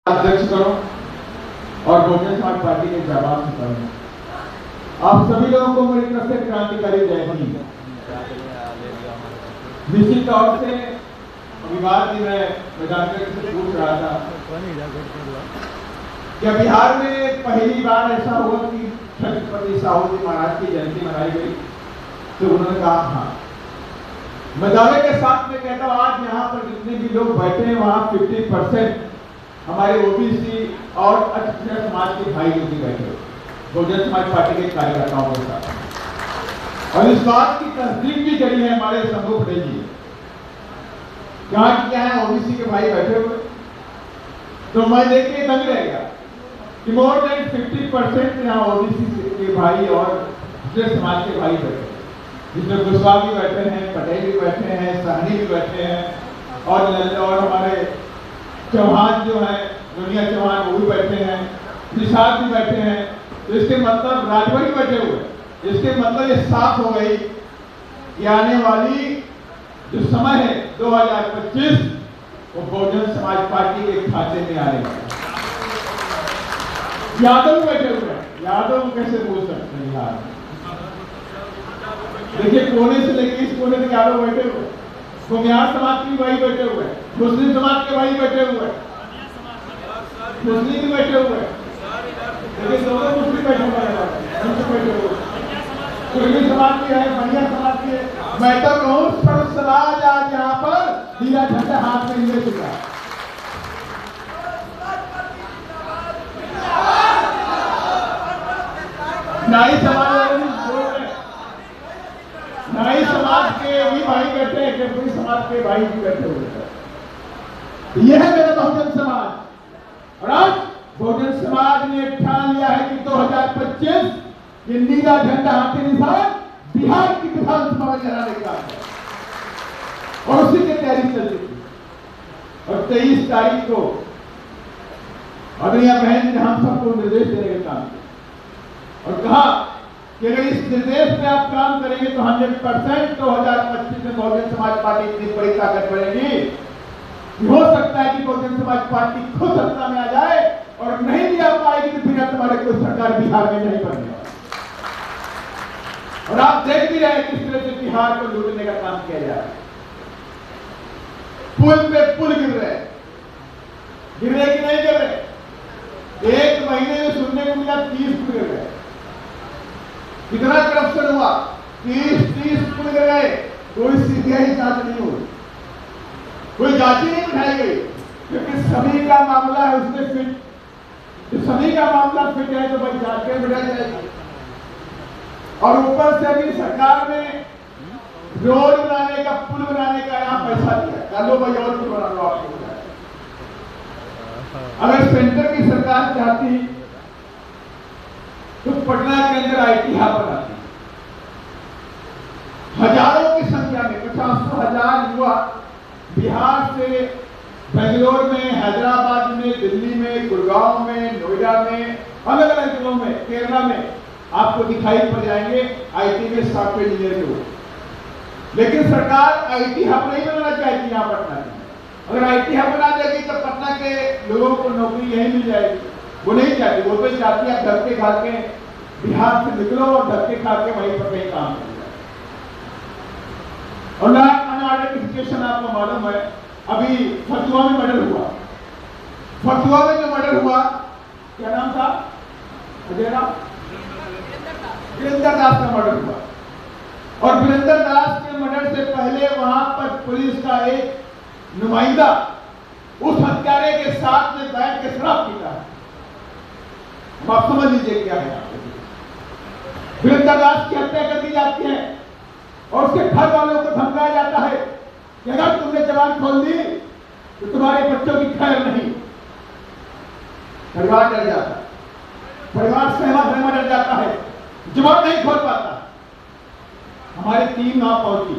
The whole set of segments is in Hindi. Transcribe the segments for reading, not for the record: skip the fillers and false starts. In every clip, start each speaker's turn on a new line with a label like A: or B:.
A: अध्यक्ष करो और बहुजन समाज पार्टी के जवाब से करो। आप सभी लोगों को मेरी तरफ से क्रांतिकारी जय हिंद। निश्चित तौर से विवाद भी मैं जानकर से पूछ रहा था कि बिहार में पहली बार ऐसा हुआ कि छत्रपति साहू जी महाराज की जयंती मनाई गई, तो उन्होंने कहा हाँ। मैं दावे के साथ में कहता हूँ आज यहाँ पर जितने भी लोग बैठे हैं वहाँ 50% हमारे ओबीसी और अक्षर समाज के भाई लोग भी बैठे हुए बहुजन समाज पार्टी के कार्यकर्ताओं के साथ, और इस बात की तस्दीक भी करी है हमारे शंभू पटेल जी। क्या है ओबीसी के भाई बैठे हुए, तो मैं देख के दंग रह गया कि मोर देन 50% यहाँ ओबीसी के भाई और अक्षर समाज के भाई बैठे, जिसमें कुशवाहा भी बैठे हैं, पटेल भी बैठे हैं, सहनी भी बैठे हैं, और हमारे चौहान जो है दुनिया चौहान वो भी बैठे हैं, निषाद भी बैठे हैं। तो इसके मतलब राजभर भी बैठे हुए। इसके मतलब ये साफ हो गई कि आने वाली जो समय है 2025 वो बहुजन समाज पार्टी के खाते में आने वाला। यादव बैठे हुए हैं, यादव कैसे बोल सकते हैं बिहार में? देखिए कोने से लेके इस कोने तक यादव बैठे हुए, कुम्हार समाज के भाई बैठे हुए, मुस्लिम समाज के भाई बैठे हुए, मुस्लिम भी बैठे हुए, लेकिन दोनों मुस्लिम बैठे हुए, कुर्मी समाज की है, बनिया समाज की है। मैं तो कहूँ सब समाज आज यहाँ पर नीला झंडा हाथ में ले चुका है। नाई समाज नाई समाज के भी भाई बैठे हैं, पूरी समाज के भाई भी बैठे हुए हैं। यह है मेरा बहुजन समाज। और आज बहुजन समाज ने ठान लिया है कि 2025 ये नीला झंडा हाथी निशान बिहार की विधानसभा में लहराने का है, और उसी की तैयारी चल रही थी। और 23 तारीख को अदनिया बहन ने हम सबको निर्देश देने का काम किया और कहा कि अगर इस निर्देश पे आप काम करेंगे तो 100% 2025 में बहुजन समाज पार्टी इतनी बड़ी ताकत बढ़ेगी कि हो सकता है कि बहुजन समाज पार्टी खुद सत्ता में आ जाए, और नहीं भी आ पाएगी तो फिर तुम्हारे कोई सरकार बिहार में नहीं बनने वाली। और आप देख भी रहे हैं किस तरह से बिहार को लूटने का काम किया जा रहा है। पुल पे पुल गिर रहे कि नहीं गिर रहे? एक महीने में सुनने को मिला 30 पुल गिर रहे। कितना करप्शन हुआ? 30 पुल गिर गए, कोई सीबीआई जांच नहीं हुई, कोई जांच ही नहीं उठाई गई, क्योंकि सभी का मामला है उसमें फिट। सभी का मामला फिट है तो भाई जांच बढ़ाई जाएगी। और ऊपर से अभी सरकार ने रोड बनाने का, पुल बनाने का यहाँ पैसा दिया, लो भाई और पुल बना लो आपको। अगर सेंटर की सरकार चाहती तो पटना के अंदर आईटी हब बनाती, हजारों की संख्या में 50,000 युवा बिहार से बेंगलोर में, हैदराबाद में, दिल्ली में, गुड़गांव में, नोएडा में, अलग अलग जिलों में, केरला में आपको दिखाई पड़ जाएंगे आईटी में सॉफ्टवेयर इंजीनियर को। लेकिन सरकार आईटी हब नहीं बनाना चाहती यहाँ पटना में। अगर आईटी हब बना देगी तो पटना के लोगों को नौकरी यही मिल जाएगी। वो नहीं चाहती, वो तो चाहती है धक्के खा के बिहार से निकलो और धक्के खा के वहीं पर कहीं काम कर। और अनऑर्डर की सिचुएशन आपको मालूम है, अभी फतुआ में मर्डर हुआ। फतुआ में जो मर्डर हुआ, क्या नाम था? वीरेंद्र दास का मर्डर हुआ। और वीरेंद्र दास के मर्डर से पहले वहां पर पुलिस का एक नुमाइंदा उस हत्यारे के साथ में बैठ के शराब पीता है। आप समझ लीजिए क्या है। वीरेंद्र दास की हत्या कर दी जाती है और उसके घर वालों को धमकाया जाता है कि अगर तुमने जबान खोल दी तो तुम्हारे बच्चों की खैर नहीं। परिवार डर जाता है, परिवार सहमा डर जाता है, जबान नहीं खोल पाता। हमारी टीम वहां पहुंची,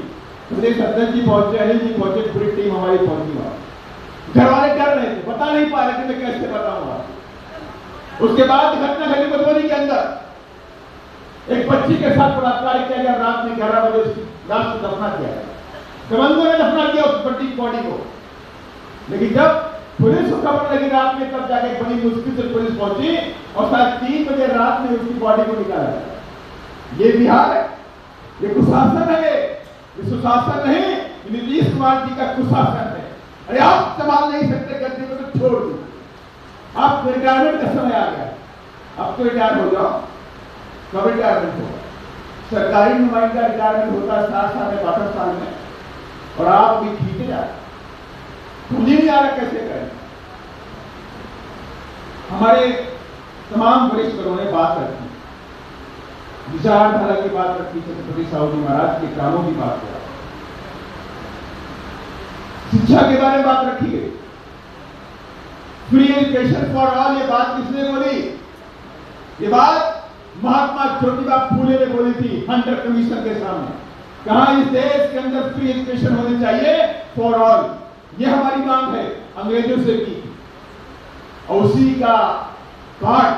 A: प्रदेश अध्यक्ष जी पहुंचे, अनिल जी पहुंचे, पूरी टीम हमारी पहुंची वहां। घर वाले डर रहे थे, बता नहीं पा रहे थे मैं कैसे बताऊंगा। उसके बाद घटना घटी मधुबनी के अंदर, एक बच्ची के साथ बलात्कार किया गया। रात में 11 बजे उसकी लाश को दफना किया गया। दबंगों ने दफना किया उस बड़ी बॉडी को। लेकिन जब पुलिस खबर लगी रात में, तब जाके बड़ी मुश्किल से पुलिस पहुंची और शायद 3 बजे रात में उसकी बॉडी को निकाला। ये बिहार है, ये कुशासन है, ये सुशासन नहीं, नीतीश कुमार जी का कुशासन है। अरे आप संभाल नहीं सकते गद्दी को तो छोड़ दो, आप रिटायरमेंट का समय आ गया, अब तो रिटायर हो जाओ। कब रिटायरमेंट होगा? सरकारी नुमाइंदा रिटायरमेंट होता है 60 साल में, 62 साल में, और आप भी खींचे जा रहे, मुझे नहीं आ रहा कैसे करें। हमारे तमाम वरिष्ठों ने बात रखी, विचारधारा की बात रखी, छत्रपति साहू जी महाराज के कामों की बात करा, शिक्षा के बारे में बात रखी गई, फ्री एजुकेशन फॉर ऑल, ये बात किसने बोली? ये बात महात्मा ज्योतिबा फूले ने बोली थी हंटर कमीशन के सामने। कहा इस देश के अंदर फ्री एजुकेशन होनी चाहिए फॉर ऑल, ये हमारी मांग है, अंग्रेजों से की। और उसी का पार्ट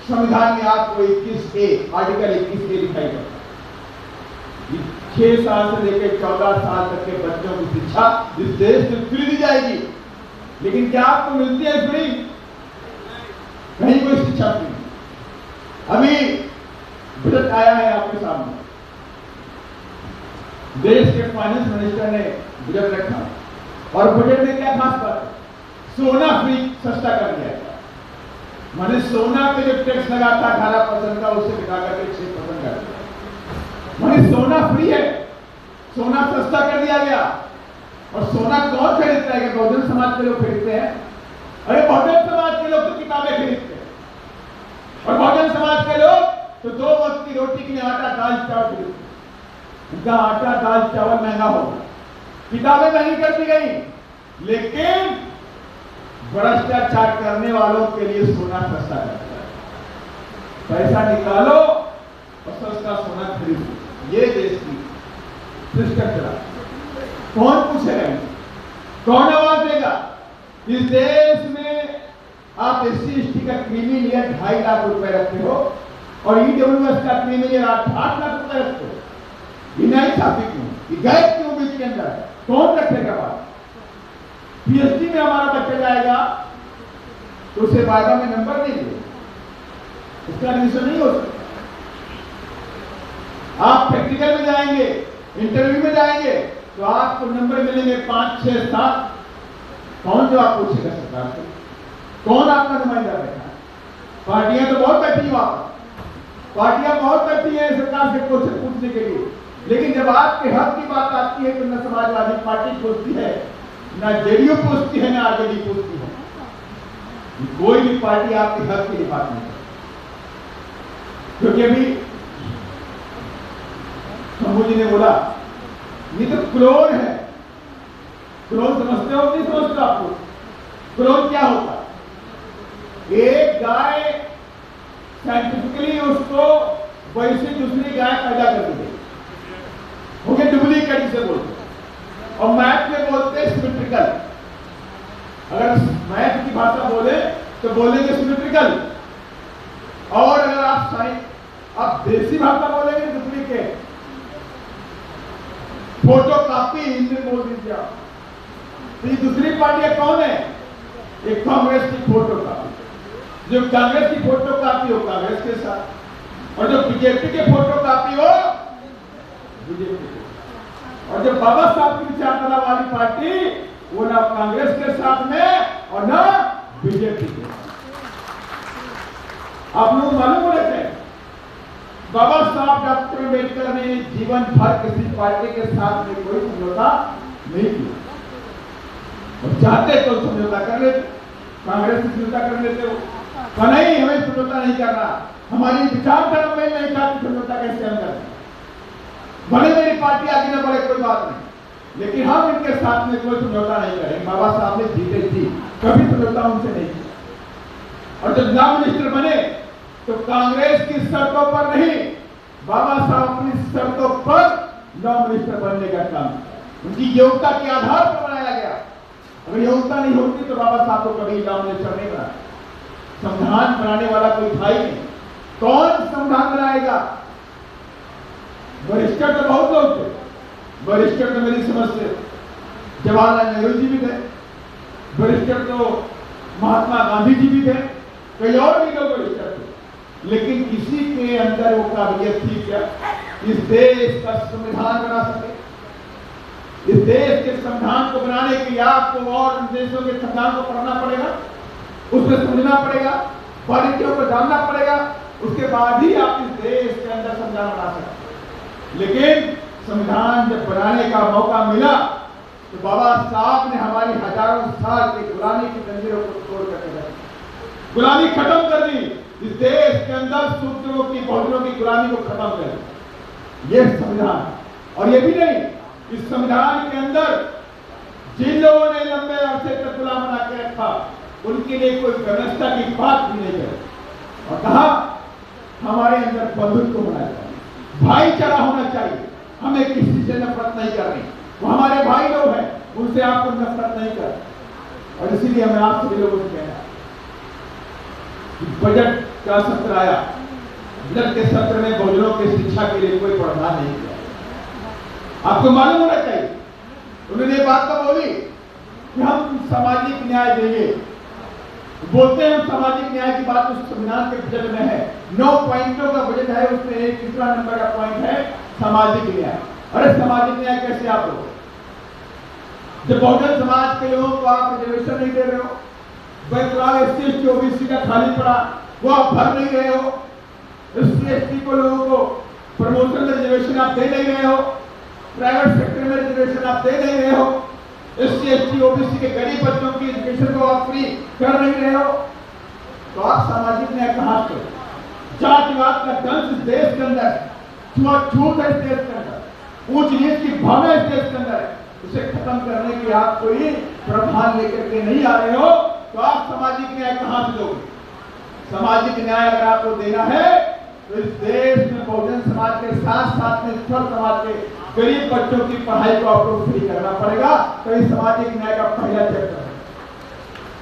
A: संविधान में आपको 21A, आर्टिकल 21A दिखाई पड़ता है। 6 साल से लेकर 14 साल तक के बच्चों की शिक्षा इस देश में फ्री दी जाएगी। लेकिन क्या आपको मिलती है फ्री? कहीं कोई शिक्षा फ्री नहीं। अभी बजट आया है आपके सामने, देश के फाइनेंस मिनिस्टर ने बजट रखा और बजट में क्या खास बात है? सोना फ्री सस्ता कर दिया गया। मैंने सोना पे जो टैक्स लगा था 18% का, उससे घटा करके 6% कर दिया। मैंने सोना फ्री है, सोना सस्ता कर दिया गया। और सोना कौन खरीदता है? बहुजन समाज के लोग खरीदते हैं। अरे बहुजन समाज के लोग तो किताबें खरीदते हैं, और बहुजन समाज के लोग तो 2 वक्त की रोटी के लिए आटा दाल चावल खरीदते हैं। उनका आटा दाल चावल महंगा होगा, किताबें महंगी कर दी गई, लेकिन भ्रष्टाचार करने वालों के लिए सोना सस्ता करता है। पैसा निकालो और सस्ता सोना खरीदो, ये देश की सिस्टम चला। कौन पूछेगा? कौन आवाज देगा? इस देश में आप SC/ST का क्रीमी लेयर 2.5 लाख रुपए रखते हो और EWS का क्रीमी लेयर 8 लाख रुपए रखते हो। ये नहीं साबित क्यों? ये गैप क्यों बीच के अंदर है? कौन रखेगा बात? PhD में हमारा बच्चा जाएगा तो उसे वायदा में नंबर नहीं मिलेगा, उसका एडमिशन नहीं हो सकता। आप प्रैक्टिकल में जाएंगे, इंटरव्यू में जाएंगे तो आपको नंबर मिलेंगे 5, 6, 7। कौन जवाब पूछेगा सरकार से? कौन आपका नुमाइंदा बैठा है? पार्टियां तो बहुत बैठी है, पार्टियां बहुत बैठी है सरकार से क्वेश्चन पूछने के लिए, लेकिन जब आपके हक की बात आती है तो न समाजवादी पार्टी पूछती है, ना JDU पूछती है, ना RJD पूछती है। कोई भी पार्टी आपके हक के लिए बात नहीं करती। क्योंकि अभी शंभू जी ने बोला ये तो क्लोन है। क्लोन समझते हो? नहीं समझते आपको? क्लोन क्या होता? एक गाय साइंटिफिकली उसको वैसे दूसरी गाय पैदा कर दी, हो गया डुप्लीकेट जिसे बोलते, और मैथ में बोलते हैं सिमेट्रिकल। अगर मैथ की भाषा बोले तो बोलेंगे सिमेट्रिकल, और अगर आप देसी भाषा बोलेंगे डुप्लीकेट, फोटो कॉपी हिंदी बोल दीजिए आप। तो ये दूसरी पार्टियां कौन है? एक कांग्रेस की फोटो कॉपी, जो कांग्रेस की फोटो कॉपी हो कांग्रेस के साथ, और जो बीजेपी के फोटो कॉपी हो बीजेपी के, और जो बाबा साहब की विचारधारा वाली पार्टी वो ना कांग्रेस के साथ में और ना बीजेपी के साथ। आप लोग मालूम हो रहे थे बाबा साहब डॉक्टर अम्बेडकर ने जीवन भर किसी पार्टी के साथ में कोई समझौता नहीं किया, और चाहते तो समझौता कर लेते, कांग्रेस से समझौता कर लेते हो, पर नहीं, हमें समझौता नहीं करना, हमारी विचारधारा में नहीं चाहती, समझौता कैसे हम करें? भले मेरी पार्टी आगे न बढ़े कोई बात नहीं, लेकिन हम इनके साथ में कोई समझौता नहीं करेंगे। बाबा साहब ने जीते थी, कभी समझौता उनसे नहीं किया। और जब लॉ मिनिस्टर बने तो कांग्रेस की शर्तों पर नहीं, बाबा साहब अपनी शर्तों पर लॉ मिनिस्टर बनने का काम, उनकी योग्यता के आधार पर बनाया गया। अगर योग्यता नहीं होती तो बाबा साहब को कभी लॉ मिनिस्टर नहीं बनाया। संविधान बनाने वाला कोई था ही नहीं। कौन संविधान बनाएगा? वरिष्ठर तो बहुत लोग थे, वरिष्ठर तो मेरी समझ से जवाहरलाल नेहरू जी भी थे, वरिष्ठ तो महात्मा गांधी जी भी थे, कई और भी लोग वरिष्ठ थे, लेकिन किसी के अंदर वो काबिलियत थी क्या इस देश का संविधान बना सके? इस देश के संविधान को बनाने के लिए आपको और देशों के संविधान को पढ़ना पड़ेगा, उसमें समझना पड़ेगा, बारीकियों को जानना पड़ेगा, उसके बाद ही आप इस देश के अंदर संविधान बना सकते। लेकिन संविधान जब बनाने का मौका मिला तो बाबा साहब ने हमारी हजारों साल की गुलामी की जंजीरों को तोड़ करके रखी, गुलामी खत्म कर दी। इस देश के अंदर शूद्रों की बहुजनों की गुलामी को खत्म कर दी यह संविधान। और ये भी नहीं, इस संविधान के अंदर जिन लोगों ने लंबे अरसे तक गुलाम बना के रखा उनके लिए कोई व्यवस्था की बात भी नहीं करी और कहा हमारे अंदर बंधुत्व होना चाहिए, भाईचारा होना चाहिए, हमें किसी से नफरत नहीं करनी, वो हमारे भाई लोग हैं, उनसे आपको नफरत नहीं कर। और इसीलिए मैं आप सभी लोगों से कहना बजट का सत्र आया, बजट के सत्र में बहुजनों की शिक्षा के लिए कोई प्रावधान नहीं किया। आपको मालूम होना चाहिए उन्होंने बात तो बोली कि हम सामाजिक न्याय देंगे, बोलते हैं हम सामाजिक न्याय की बात उस संविधान के बजट में है, 9 पॉइंटों का बजट है, उसमें एक तीसरा नंबर का पॉइंट है सामाजिक न्याय। अरे सामाजिक न्याय कैसे आप लोग, जब बहुजन समाज के लोगों को आप रिजर्वेशन नहीं दे रहे हो, बैतलाल एससी एसटी ओबीसी का खाली पड़ा वो आप भर नहीं रहे हो, एससी एसटी को लोगों को प्रमोशन में रिजर्वेशन आप दे नहीं रहे हो, प्राइवेट सेक्टर में रिजर्वेशन आप दे नहीं रहे हो, एससी एसटी ओबीसी के गरीब बच्चों की एजुकेशन को आप फ्री कर नहीं रहे हो, तो आप सामाजिक न्याय कहां से? जातिवाद का दंश इस देश के अंदर, छूत है इस देश के अंदर, ऊंच नीच की भावना इस देश के अंदर है, उसे खत्म करने के आप कोई प्रावधान लेकर के नहीं आ रहे हो, तो आप सामाजिक न्याय कहां से दोगे? सामाजिक न्याय अगर आपको देना है तो इस देश में बहुजन समाज के साथ साथ में छठ समाज के गरीब बच्चों की पढ़ाई को आपको फ्री करना पड़ेगा। तो इस सामाजिक न्याय का पहला चैप्टर है।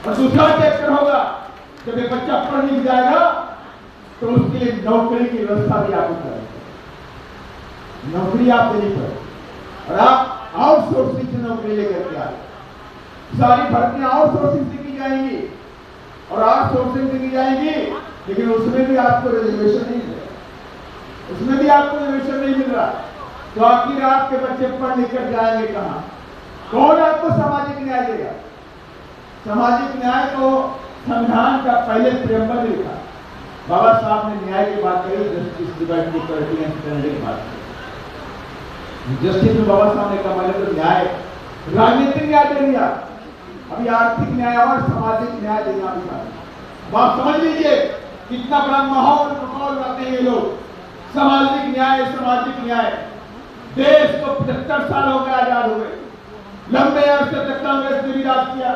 A: और दूसरा चैप्टर होगा जब एक बच्चा पढ़ लिख जाएगा तो उसके लिए नौकरी की व्यवस्था भी आपको करेंगे, नौकरी आप देनी पड़ेगी और आप आउटसोर्सिंग से नौकरी लेकर के आए, सारी भर्तियां आउटसोर्सिंग से की जाएंगी और आउटसोर्सिंग से की जाएंगी, लेकिन उसमें भी आपको रिजर्वेशन नहीं मिल रहा, उसमें भी आपको रिजर्वेशन नहीं मिल रहा, तो आखिर आपके बच्चे पढ़ लिख कर जाएंगे कहां? कौन आपको सामाजिक न्याय देगा? सामाजिक न्याय को संविधान का पहले प्रेम्बल में लिखा, बाबा साहब ने न्याय की बात करी, justice divide equality and friendly की बात करी। जस्टिस में बाबा साहब ने कहा मैंने तो न्याय राजनीतिक न्याय दे दिया, अभी आर्थिक न्याय और सामाजिक न्याय देना भी बात समझ लीजिए कितना बड़ा माहौल बनाते हैं ये लोग। सामाजिक न्याय, सामाजिक न्याय, देश को 75 साल हो गए आजाद हुए, लंबे अरसे तक कांग्रेस ने भी राज किया,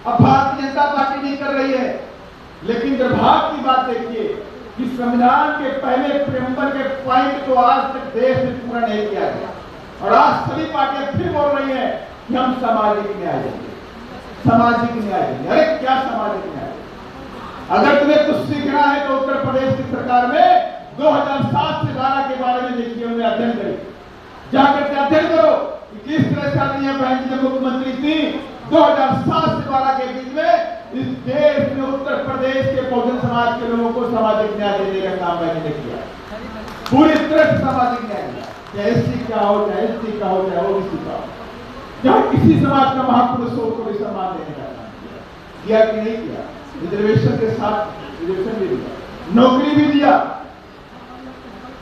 A: अब भारतीय जनता पार्टी नहीं कर रही है, लेकिन दुर्भाग्य की बात देखिए कि संविधान के पहले प्रेम्बल के पॉइंट को आज तक देश में पूरा नहीं किया गया और आज सभी पार्टियां फिर बोल रही है कि हम सामाजिक न्याय देंगे, सामाजिक न्याय देंगे। अरे क्या सामाजिक न्याय? अगर तुम्हें कुछ सीखना है तो उत्तर प्रदेश की सरकार में 2007 से 12 के बारे में देखिए, उन्हें अध्ययन करें, जाकर के अध्ययन करो कि किस तरह से आदरणीय बहन जी जब मुख्यमंत्री थी 2007 से 12 के बीच में इस देश में उत्तर प्रदेश के बहुजन समाज के लोगों को सामाजिक न्याय देने का काम मैंने किया, पूरी तरह से सामाजिक न्याय दिया, चाहे एससी का हो, चाहे एसटी का हो, चाहे ओबीसी का हो, चाहे किसी समाज का महापुरुष हो उसको भी सम्मान देने का काम किया कि नहीं किया? रिजर्वेशन के साथ रिजर्वेशन भी दिया, नौकरी भी दिया,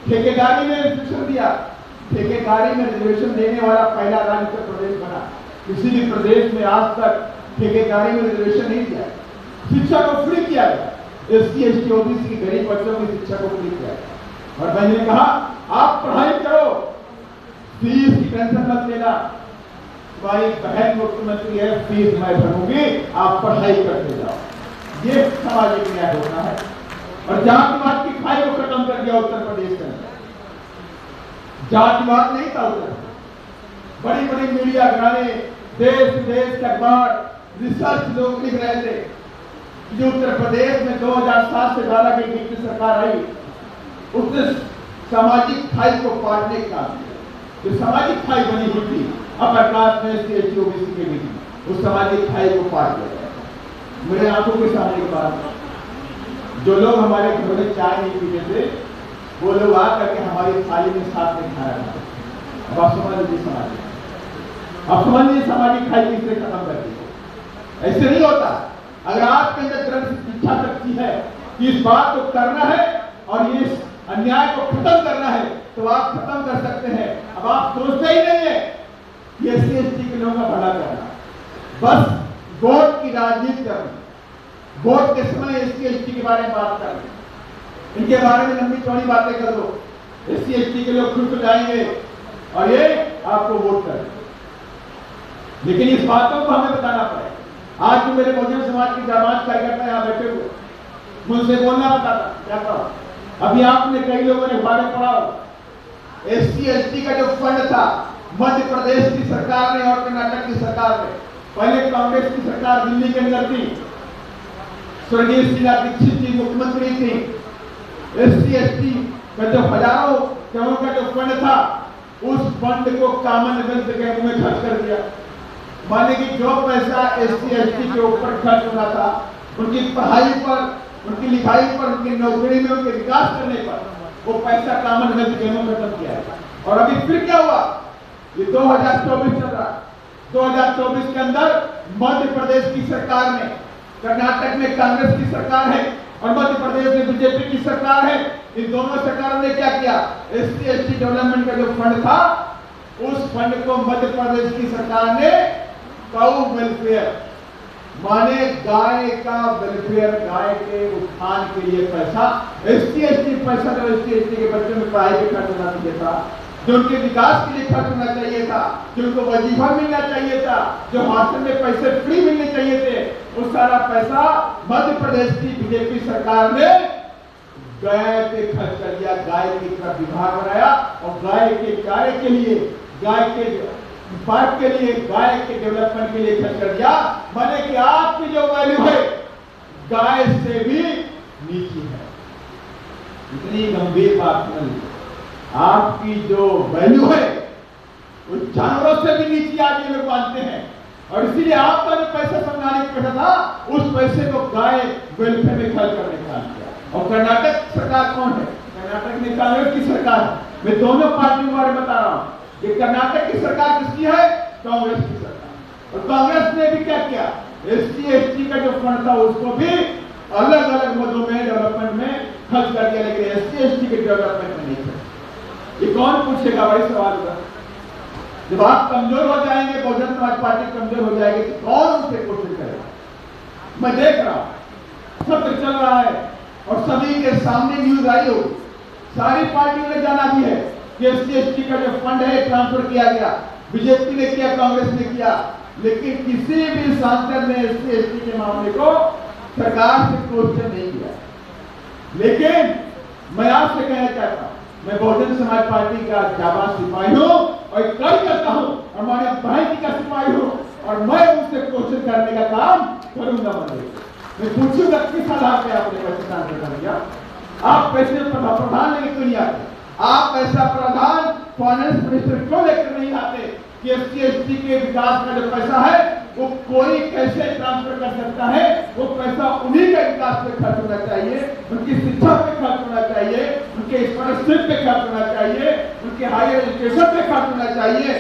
A: ठेकेदारी में रिजर्वेशन दिया, ठेकेदारी में रिजर्वेशन देने वाला पहला राज्य उत्तर प्रदेश बना, किसी भी प्रदेश में आज तक ठेकेदारी में रिजर्वेशन नहीं दिया। शिक्षा को फ्री किया गया, एससी एसटी ओबीसी की गरीब बच्चों की शिक्षा को फ्री किया गया और मैंने कहा आप पढ़ाई करो, फीस की टेंशन मत लेना, तुम्हारी बहन मुख्यमंत्री है, फीस मैं भरूंगी, आप पढ़ाई करते जाओ। ये सामाजिक न्याय होता है और जातिवाद की खाई को खत्म कर दिया उत्तर प्रदेश के अंदर। जातिवाद नहीं था उधर, बड़ी बड़ी मीडिया घराने, देश विदेश के अखबार, रिसर्च लोग लिख रहे थे कि उत्तर प्रदेश में 2007 से 12 की बीच में सरकार आई, उसने सामाजिक खाई को पाटने का जो सामाजिक खाई बनी हुई थी अपर कास्ट में एससी एसटी ओबीसी के बीच में, उस सामाजिक खाई को पार किया जाए। मेरे आंखों के सामने की बात, जो लोग हमारे घर में चाय नहीं पीते थे, वो लोग आ करके हमारी थाली में साथ में खाया था। अब आप समझ लीजिए सामाजिक, अब समझ लीजिए सामाजिक खाई किसने खत्म कर दी। ऐसे नहीं होता। अगर आपके अंदर दृढ़ इच्छा शक्ति है कि इस बात को करना है और ये अन्याय को खत्म करना है, तो आप खत्म कर सकते हैं। अब आप सोचते ही नहीं है कि एससी एसटी के लोगों का भला करना, बस वोट की राजनीति करना, वोट के समय एससी एसटी के बारे में बात करना, इनके बारे में लंबी चौड़ी बातें कर दो, एससी एसटी के लोग खुश हो जाएंगे और ये आपको वोट करेंगे। लेकिन इस बातों को हमें बताना पड़ेगा। आज जो मेरे बहुजन समाज के जाबाज कार्यकर्ता यहाँ बैठे हुए, मुझसे बोलना बताता क्या कहा। अभी आपने कई लोगों ने बारे पढ़ा, एससी एसटी का जो फंड था मध्य प्रदेश की सरकार ने और कर्नाटक की सरकार ने, पहले कांग्रेस की सरकार दिल्ली के अंदर थी, स्वर्गीय शीला दीक्षित जी मुख्यमंत्री थी। एससी एसटी का जो हजारों करोड़ का जो फंड था, उस फंड को कॉमनवेल्थ गेम में खर्च कर दिया। माने कि जो पैसा एससी एसटी के ऊपर खर्च होना था, उनकी पढ़ाई पर, उनकी लिखाई पर, उनकी नौकरी में, उनके विकास करने पर, वो पैसा कॉमनवेल्थ गेमों में खत्म किया है। और अभी फिर क्या हुआ, ये 2024 चल रहा, 2024 के अंदर मध्य प्रदेश की सरकार ने, कर्नाटक में कांग्रेस की सरकार है और मध्य प्रदेश में बीजेपी की सरकार है। इन दोनों सरकारों ने क्या किया, एससी एसटी डेवलपमेंट का जो फंड था, उस फंड को मध्य प्रदेश की सरकार ने काऊ वेलफेयर, माने गाय का वेलफेयर, गाय के उत्थान के लिए पैसा, एससी एसटी पैसा जो एससी एसटी के बच्चों में पढ़ाई पे खर्च होना चाहिए था, जो उनके विकास के लिए खर्च होना चाहिए था, जो उनको वजीफा मिलना चाहिए था, जो हॉस्टल में पैसे फ्री मिलने चाहिए थे, वो सारा पैसा मध्य प्रदेश की बीजेपी सरकार ने गाय पे खर्च कर दिया। गाय की तरफ विभाग बनाया और गाय के कार्य के लिए, गाय के पार्क के लिए, गाय के डेवलपमेंट के लिए खर्च कर दिया। माने कि आपकी जो वैल्यू है गाय से भी नीची है। इतनी गंभीर बात नहीं, आपकी जो वैल्यू है वो जानवरों से भी नीची आज ये लोग मानते हैं। और इसीलिए आपका जो पैसा संग्रहने का पैसा था, उस पैसे को गाय वेलफेयर में खर्च करने का किया। और कर्नाटक सरकार कौन है, कर्नाटक में कांग्रेस की सरकार है। मैं दोनों पार्टियों के बारे में बता रहा हूं। ये कर्नाटक की सरकार किसकी है, कांग्रेस की सरकार। और कांग्रेस ने भी क्या किया, एससी एसटी का जो फंड था उसको भी अलग अलग मदों में, डेवलपमेंट में खर्च कर दिया, लेकिन एससी एसटी के डेवलपमेंट में नहीं खर्च। ये कौन पूछेगा, बड़ी सवाल होगा। जब आप कमजोर हो जाएंगे, बहुजन समाज पार्टी कमजोर हो जाएगी, तो कौन उनसे क्वेश्चन करेगा। मैं देख रहा हूं सत्र चल रहा है और सभी के सामने न्यूज आई हो, सारी पार्टियों ने जाना भी है कि एससी एसटी का जो फंड है ट्रांसफर किया गया, बीजेपी ने किया, कांग्रेस ने किया, लेकिन किसी भी सांसद ने एससी एसटी के मामले को सरकार से क्वेश्चन नहीं किया। लेकिन मैं आपसे कहना चाहता हूं, मैं बहुजन समाज पार्टी का जाबाज सिपाही हूं और कल करता हूं, और हमारे बहन का सिपाही हूं, और मैं उनसे क्वेश्चन करने का काम करूंगा। मैं पूछूंगा किस आधार पे आपने पैसे ट्रांसफर कर दिया, आप पैसे प्रधान लेके क्यों नहीं आते, आप पैसा प्रधान फाइनेंस मिनिस्टर क्यों लेकर नहीं आते कि एससी एसटी के विकास का जो पैसा है वो कोई कैसे ट्रांसफर कर सकता है। वो पैसा उन्हीं के विकास पे खर्च होना चाहिए, उनकी शिक्षा पे खर्च होना चाहिए, उनके स्कॉलरशिप पे खर्च होना चाहिए, उनके हायर एजुकेशन पे खर्च होना चाहिए,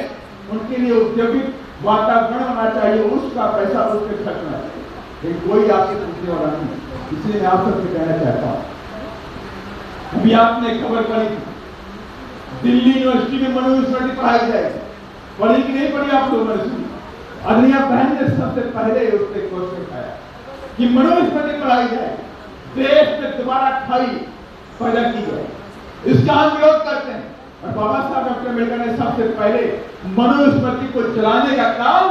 A: उनके लिए औद्योगिक वातावरण होना चाहिए, उसका पैसा उस पर खर्च होना चाहिए। लेकिन कोई आपसे पूछने वाला नहीं। इसलिए मैं आप सबसे कहना चाहता हूँ, अभी आपने खबर पढ़ी थी दिल्ली यूनिवर्सिटी में मनुस्मृति पढ़ाई जाएगी, पढ़ी कि नहीं पढ़ी आप लोगों ने? अदनिया बहन ने सबसे पहले उससे क्वेश्चन उठाया कि मनुस्मृति पढ़ाई जाए, देश में दोबारा खाई पैदा की जाए, इसका हम विरोध करते हैं। और बाबा साहब डॉक्टर अम्बेडकर ने सबसे पहले मनुस्मृति को चलाने का काम